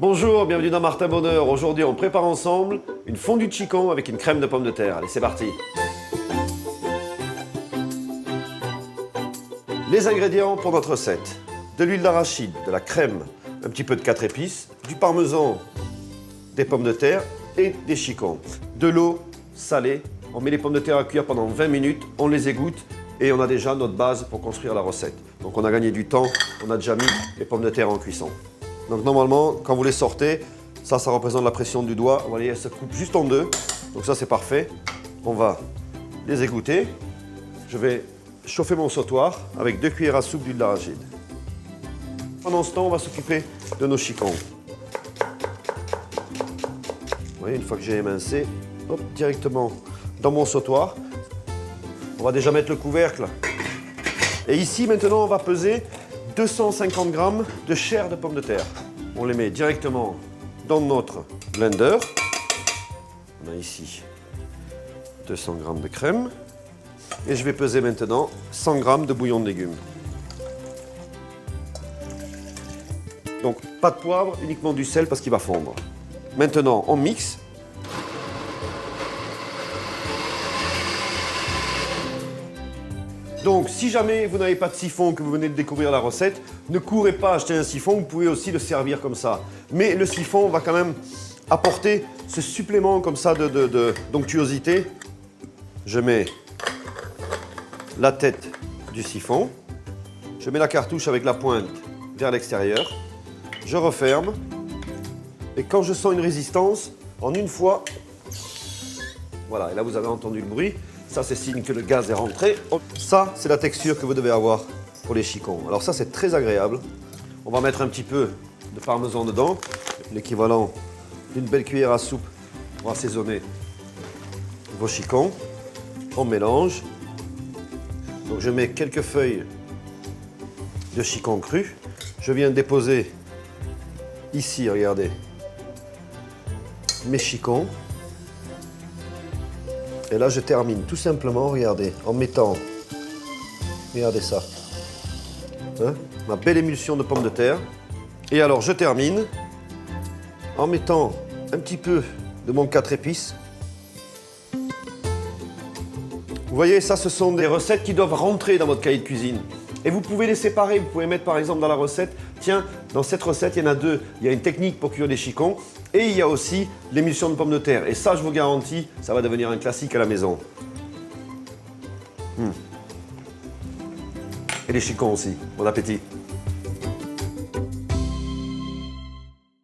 Bonjour, bienvenue dans Martin Bonheur. Aujourd'hui, on prépare ensemble une fondue de chicon avec une crème de pommes de terre. Allez, c'est parti. Les ingrédients pour notre recette. De l'huile d'arachide, de la crème, un petit peu de 4 épices, du parmesan, des pommes de terre et des chicons. De l'eau salée. On met les pommes de terre à cuire pendant 20 minutes, on les égoutte et on a déjà notre base pour construire la recette. Donc on a gagné du temps, on a déjà mis les pommes de terre en cuisson. Donc normalement, quand vous les sortez, ça représente la pression du doigt. Vous voyez, elle se coupe juste en deux. Donc ça, c'est parfait. On va les égoutter. Je vais chauffer mon sautoir avec 2 cuillères à soupe d'huile d'arachide. Pendant ce temps, on va s'occuper de nos chicons. Vous voyez, une fois que j'ai émincé, hop, directement dans mon sautoir. On va déjà mettre le couvercle. Et ici, maintenant, on va peser 250 g de chair de pommes de terre. On les met directement dans notre blender. On a ici 200 g de crème. Et je vais peser maintenant 100 g de bouillon de légumes. Donc, pas de poivre, uniquement du sel parce qu'il va fondre. Maintenant, on mixe. Donc, si jamais vous n'avez pas de siphon, que vous venez de découvrir la recette, ne courez pas acheter un siphon, vous pouvez aussi le servir comme ça. Mais le siphon va quand même apporter ce supplément comme ça d'onctuosité. Je mets la tête du siphon, je mets la cartouche avec la pointe vers l'extérieur, je referme, et quand je sens une résistance, en une fois, voilà, et là vous avez entendu le bruit, ça c'est signe que le gaz est rentré. Ça, c'est la texture que vous devez avoir pour les chicons. Alors ça, c'est très agréable. On va mettre un petit peu de parmesan dedans, l'équivalent d'une belle cuillère à soupe pour assaisonner vos chicons. On mélange. Donc je mets quelques feuilles de chicon cru. Je viens déposer ici, regardez, mes chicons. Et là, je termine tout simplement, regardez, en mettant, regardez ça, hein, ma belle émulsion de pommes de terre. Et alors, je termine en mettant un petit peu de mon 4 épices. Vous voyez, ça, ce sont des recettes qui doivent rentrer dans votre cahier de cuisine. Et vous pouvez les séparer. Vous pouvez mettre, par exemple, dans la recette, tiens, dans cette recette, il y en a deux. Il y a une technique pour cuire des chicons et il y a aussi l'émulsion de pommes de terre. Et ça, je vous garantis, ça va devenir un classique à la maison. Et les chicons aussi. Bon appétit.